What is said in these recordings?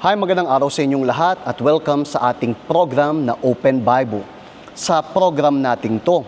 Hi, magandang araw sa inyong lahat at welcome sa ating program na Open Bible. Sa program nating to,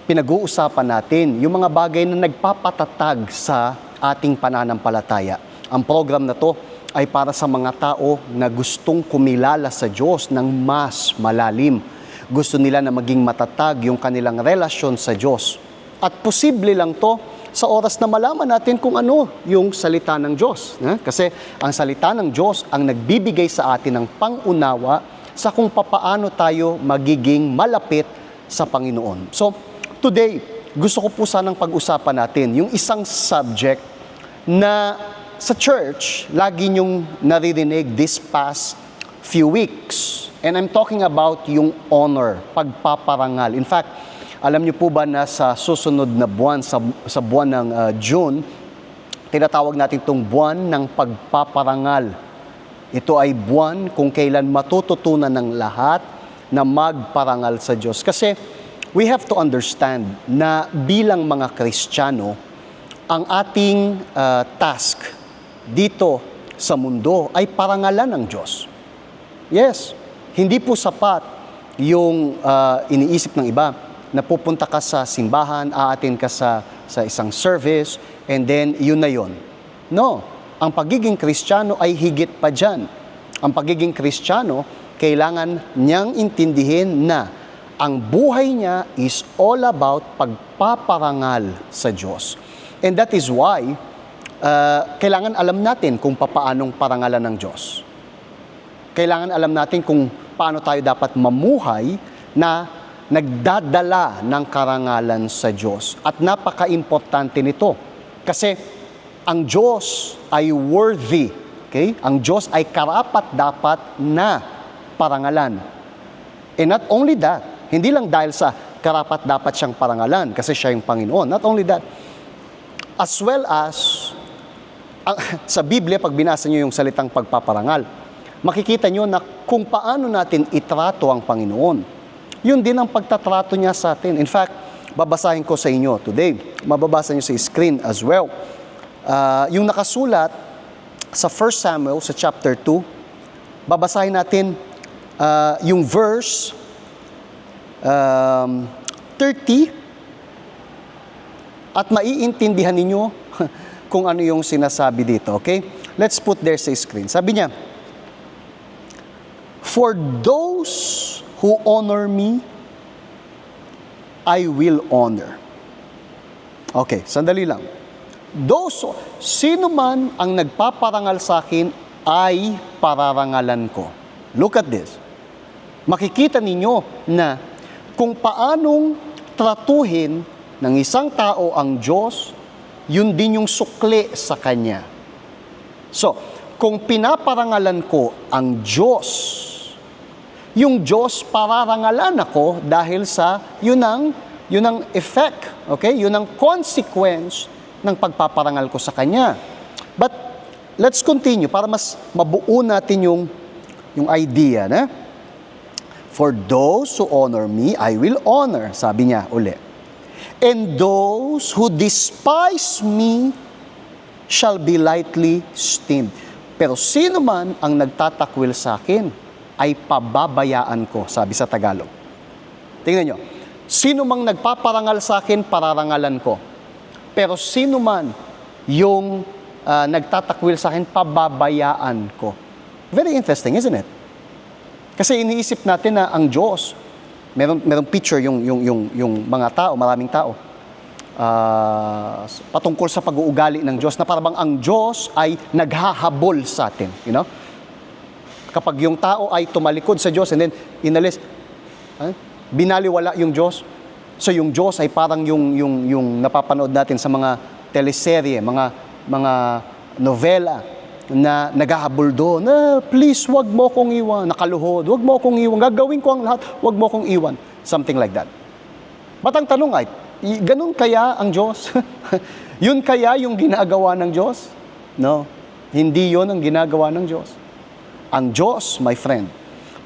pinag-uusapan natin yung mga bagay na nagpapatatag sa ating pananampalataya. Ang program na to ay para sa mga tao na gustong kumilala sa Diyos ng mas malalim. Gusto nila na maging matatag yung kanilang relasyon sa Diyos. At posible lang to sa oras na malaman natin kung ano yung salita ng Diyos. Kasi ang salita ng Diyos ang nagbibigay sa atin ng pangunawa sa kung papaano tayo magiging malapit sa Panginoon. So, today, gusto ko po sanang pag-usapan natin yung isang subject na sa church, lagi niyong naririnig this past few weeks. And I'm talking about yung honor, pagpaparangal. In fact, alam niyo po ba na sa susunod na buwan, sa buwan ng June, tinatawag natin itong buwan ng pagpaparangal. Ito ay buwan kung kailan matututunan ng lahat na magparangal sa Diyos. Kasi we have to understand na bilang mga Kristiyano, ang ating task dito sa mundo ay parangalan ng Diyos. Yes, hindi po sapat yung iniisip ng iba na pupunta ka sa simbahan, aatin ka sa isang service, and then yun na yun. No, ang pagiging Kristiyano ay higit pa dyan. Ang pagiging Kristiyano, kailangan niyang intindihin na ang buhay niya is all about pagpaparangal sa Diyos. And that is why, kailangan alam natin kung paanong parangalan ng Diyos. Kailangan alam natin kung paano tayo dapat mamuhay na nagdadala ng karangalan sa Diyos. At napaka-importante nito. Kasi ang Diyos ay worthy. Okay? Ang Diyos ay karapat-dapat na parangalan. And not only that, hindi lang dahil sa karapat-dapat siyang parangalan kasi siya yung Panginoon. Not only that, as well as sa Biblia, pag binasa niyo yung salitang pagpaparangal, makikita niyo na kung paano natin itrato ang Panginoon. Yun din ang pagtatrato niya sa atin. In fact, babasahin ko sa inyo today. Mababasa niyo sa screen as well. Yung nakasulat sa 1 Samuel, sa chapter 2, babasahin natin yung verse 30 at maiintindihan ninyo kung ano yung sinasabi dito. Okay? Let's put there sa screen. Sabi niya, "For those who honor me, I will honor." Okay, sandali lang. Sino man ang nagpaparangal sa akin, ay pararangalan ko. Look at this. Makikita ninyo na kung paanong tratuhin ng isang tao ang Diyos, yun din yung sukli sa Kanya. So, kung pinaparangalan ko ang Diyos, yung Diyos pararangalan ako dahil sa yun ang effect, okay? Yun ang consequence ng pagpaparangal ko sa Kanya. But let's continue para mas mabuo natin yung idea na "For those who honor me, I will honor," sabi niya uli. "And those who despise me shall be lightly esteemed." Pero sino man ang nagtatakwil sa akin, ay pababayaan ko, sabi sa Tagalog. Tingnan nyo, sino mang nagpaparangal sa akin, pararangalan ko. Pero sino man yung nagtatakwil sa akin, pababayaan ko. Very interesting, isn't it? Kasi iniisip natin na ang Diyos, merong picture yung mga tao, maraming tao, patungkol sa pag-uugali ng Diyos, na parang ang Diyos ay naghahabol sa atin, you know? Kapag yung tao ay tumalikod sa Diyos and then inalis, binaliwala yung Diyos. So yung Diyos ay parang yung napapanood natin sa mga teleserye, mga novela na naghahabol doon. Please, wag mo kong iwan. Nakaluhod, wag mo kong iwan. Gagawin ko ang lahat, wag mo kong iwan. Something like that. But ang tanong ay, ganun kaya ang Diyos? Yun kaya yung ginagawa ng Diyos? No, hindi yun ang ginagawa ng Diyos. Ang Diyos, my friend,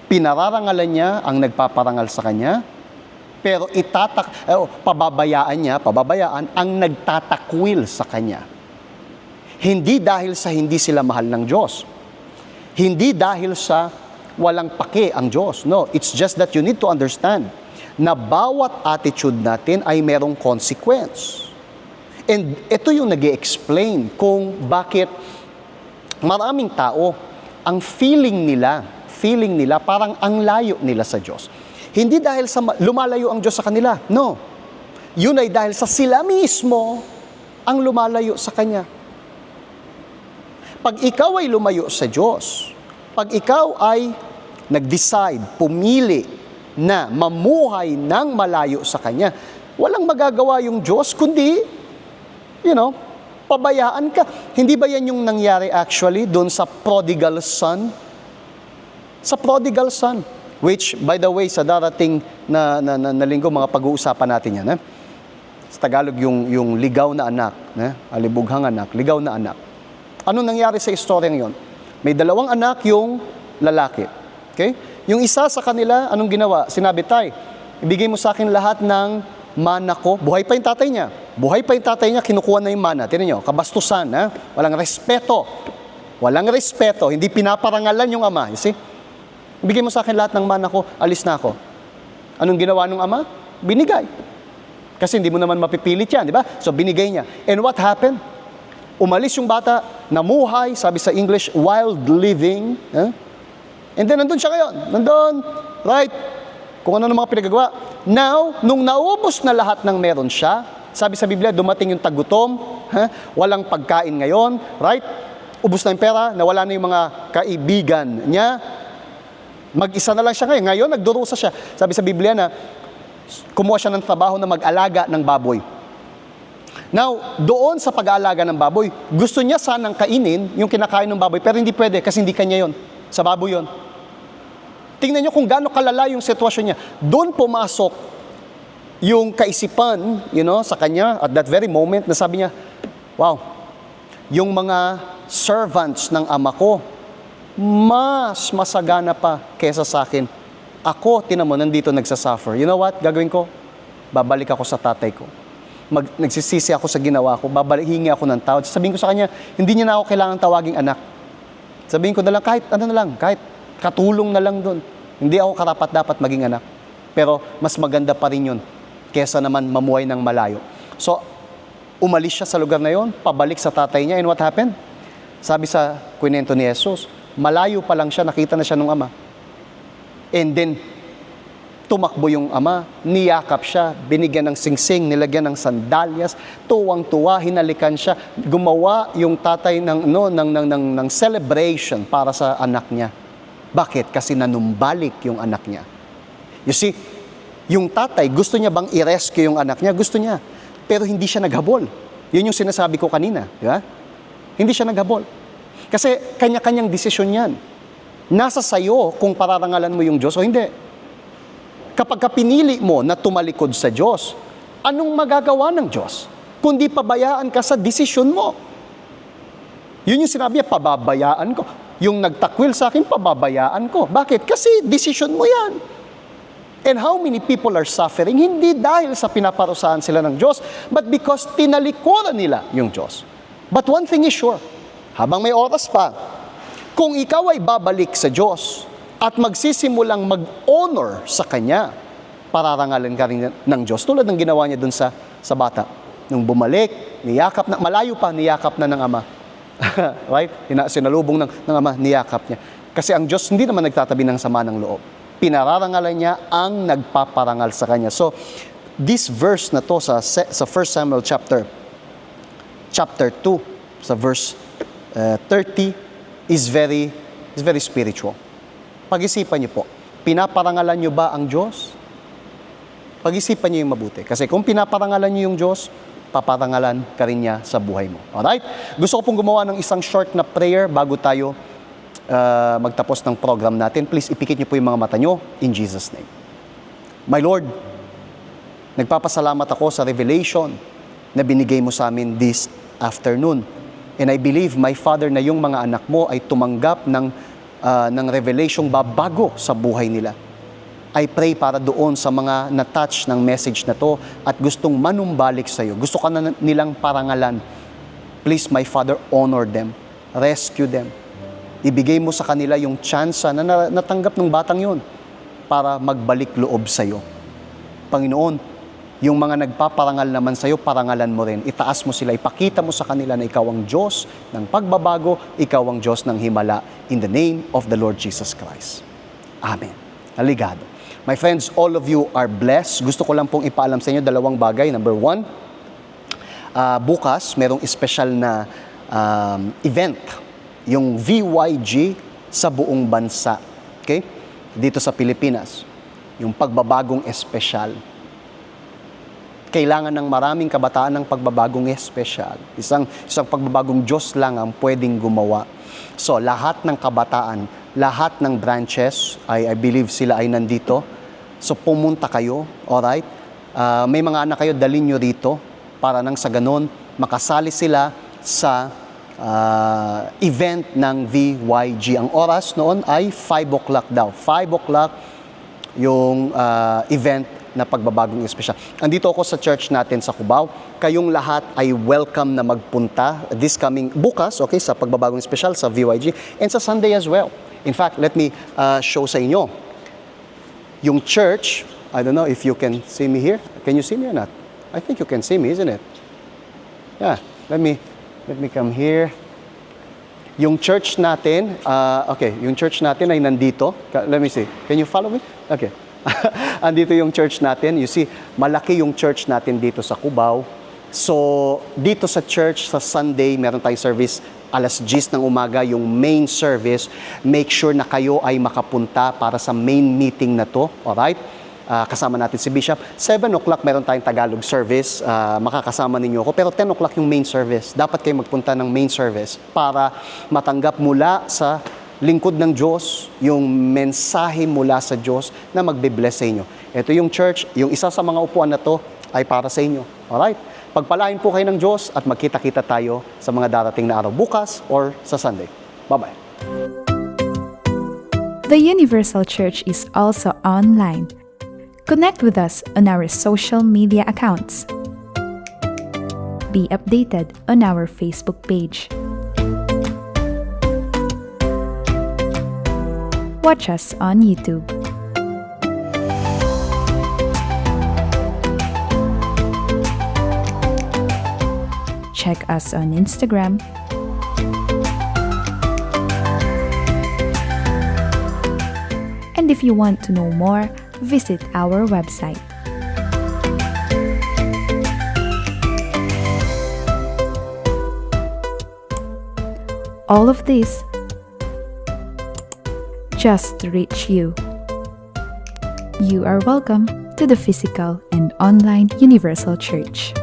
pinararangalan niya ang nagpaparangal sa Kanya, pero pababayaan ang nagtatakwil sa Kanya. Hindi dahil sa hindi sila mahal ng Diyos. Hindi dahil sa walang pake ang Diyos. No, it's just that you need to understand na bawat attitude natin ay merong consequence. And ito yung nag-i-explain kung bakit maraming tao, ang feeling nila parang ang layo nila sa Diyos. Hindi dahil sa lumalayo ang Diyos sa kanila. No. Yun ay dahil sa sila mismo ang lumalayo sa Kanya. Pag ikaw ay lumayo sa Diyos, pag ikaw ay nag-decide, pumili na mamuhay ng malayo sa Kanya, walang magagawa yung Diyos kundi, pabayaan ka. Hindi ba yan yung nangyari actually doon sa prodigal son? Sa prodigal son, which by the way, sa darating na linggo, mga pag-uusapan natin yan. Sa Tagalog, yung ligaw na anak, alibughang anak, ligaw na anak. Anong nangyari sa istoryang yon? May dalawang anak yung lalaki. Okay? Yung isa sa kanila, anong ginawa? Sinabi, tay, ibigay mo sa akin lahat ng mana ko. Buhay pa yung tatay niya. Buhay pa yung tatay niya, kinukuha na yung mana. Tinan nyo, kabastusan, walang respeto. Walang respeto. Hindi pinaparangalan yung ama. You see? Ibigay mo sa akin lahat ng mana ko, alis na ako. Anong ginawa ng ama? Binigay. Kasi hindi mo naman mapipilit yan, di ba? So binigay niya. And what happened? Umalis yung bata, namuhay, sabi sa English, wild living. And then nandun siya ngayon. Nandun, right? Kung ano mga pinagagawa. Now, nung naubos na lahat ng meron siya, sabi sa Biblia, dumating yung tagutom, walang pagkain ngayon, right? Ubos na yung pera, nawala na yung mga kaibigan niya. Mag-isa na lang siya ngayon. Ngayon, nagdurusa siya. Sabi sa Biblia na kumuha siya ng trabaho na mag-alaga ng baboy. Now, doon sa pag-aalaga ng baboy, gusto niya sanang kainin yung kinakain ng baboy, pero hindi pwede kasi hindi kanya yon. Sa baboy yon. Tingnan niyo kung gaano kalala yung sitwasyon niya. Doon pumasok yung kaisipan, sa kanya at that very moment na sabi niya, wow, yung mga servants ng ama ko, mas masagana pa kesa sa akin. Ako, tinan mo, nandito nagsasuffer. You know what? Gagawin ko? Babalik ako sa tatay ko. Nagsisisi ako sa ginawa ko, hingi ako ng tawad. Sabihin ko sa kanya, hindi niya na ako kailangan tawaging anak. Sabihin ko na lang, kahit katulong na lang doon. Hindi ako karapat-dapat maging anak. Pero mas maganda pa rin yun, kesa naman mamuhay ng malayo. So, umalis siya sa lugar na yon, pabalik sa tatay niya, and what happened? Sabi sa kwento ni Jesus, malayo pa lang siya, nakita na siya ng ama. And then, tumakbo yung ama, niyakap siya, binigyan ng singsing, nilagyan ng sandalyas, tuwang-tuwa, hinalikan siya, gumawa yung tatay ng celebration para sa anak niya. Bakit? Kasi nanumbalik yung anak niya. You see, yung tatay, gusto niya bang i-rescue yung anak niya? Gusto niya. Pero hindi siya naghabol. Yun yung sinasabi ko kanina. Di ba? Hindi siya naghabol. Kasi kanya-kanyang desisyon yan. Nasa sayo kung pararangalan mo yung Diyos o hindi. Kapag pinili mo na tumalikod sa Diyos, anong magagawa ng Diyos? Kundi pabayaan ka sa desisyon mo. Yun yung sinabi niya, pababayaan ko. Yung nagtakwil sa akin, pababayaan ko. Bakit? Kasi desisyon mo yan. And how many people are suffering? Hindi dahil sa pinaparusahan sila ng Diyos, but because tinalikuran nila yung Diyos. But one thing is sure, habang may oras pa, kung ikaw ay babalik sa Diyos, at magsisimulang mag-honor sa Kanya, pararangalan ka rin ng Diyos. Tulad ng ginawa niya dun sa bata. Nung bumalik, niyakap na, malayo pa, niyakap na ng ama. Right? Sinalubong ng ama, niyakap niya. Kasi ang Diyos hindi naman nagtatabi ng sama ng loob. Pinararangalan niya ang nagpaparangal sa Kanya. So, this verse na to sa 1 Samuel chapter 2, sa verse 30, is very spiritual. Pag-isipan niyo po, pinaparangalan niyo ba ang Diyos? Pag-isipan niyo yung mabuti. Kasi kung pinaparangalan niyo yung Diyos, paparangalan ka rin niya sa buhay mo. Alright? Gusto ko pong gumawa ng isang short na prayer bago tayo magtapos ng program natin. Please, ipikit niyo po yung mga mata niyo in Jesus' name. My Lord, nagpapasalamat ako sa revelation na binigay mo sa amin this afternoon. And I believe, my Father, na yung mga anak mo ay tumanggap ng revelation babago sa buhay nila. I pray para doon sa mga na-touch ng message na to at gustong manumbalik sa iyo. Gusto ka na nilang parangalan. Please, my Father, honor them. Rescue them. Ibigay mo sa kanila yung tsansa na natanggap ng batang yun para magbalik loob sa'yo. Panginoon, yung mga nagpaparangal naman sa'yo, parangalan mo rin. Itaas mo sila, ipakita mo sa kanila na ikaw ang Diyos ng pagbabago, ikaw ang Diyos ng himala. In the name of the Lord Jesus Christ. Amen. Aligado. My friends, all of you are blessed. Gusto ko lang pong ipaalam sa inyo dalawang bagay. Number one, bukas, merong special na event, yung VYG sa buong bansa. Okay? Dito sa Pilipinas. Yung pagbabagong espesyal. Kailangan ng maraming kabataan ng pagbabagong espesyal. Isang pagbabagong Diyos lang ang pwedeng gumawa. So, lahat ng kabataan, lahat ng branches, I believe sila ay nandito. So, pumunta kayo, alright? May mga anak kayo, dalhin nyo rito para nang sa ganon, makasali sila sa event ng VYG. Ang oras noon ay 5 o'clock daw. 5 o'clock yung event na pagbabagong espesyal. Andito ako sa church natin sa Cubao. Kayong lahat ay welcome na magpunta this coming bukas, okay, sa pagbabagong espesyal sa VYG and sa Sunday as well. In fact, let me show sa inyo. Yung church, I don't know if you can see me here. Can you see me or not? I think you can see me, isn't it? Yeah, let me come here. Yung church natin, okay, yung church natin ay nandito. Let me see. Can you follow me? Okay. Andito yung church natin. You see, malaki yung church natin dito sa Cubao. So, dito sa church, sa Sunday, meron tayong service alas 10 ng umaga, yung main service. Make sure na kayo ay makapunta para sa main meeting na to. Alright? Kasama natin si Bishop. 7 o'clock meron tayong Tagalog service. Makakasama ninyo ako. Pero 10 o'clock yung main service. Dapat kayo magpunta ng main service para matanggap mula sa lingkod ng Diyos, yung mensahe mula sa Diyos na magbe-bless sa inyo. Ito yung church, yung isa sa mga upuan na to ay para sa inyo. Alright? Pagpalain po kayo ng Diyos at magkita-kita tayo sa mga darating na araw bukas or sa Sunday. Bye-bye. The Universal Church is also online. Connect with us on our social media accounts. Be updated on our Facebook page. Watch us on YouTube. Check us on Instagram. And if you want to know more, visit our website. All of this just to reach you. You are welcome to the physical and online Universal Church.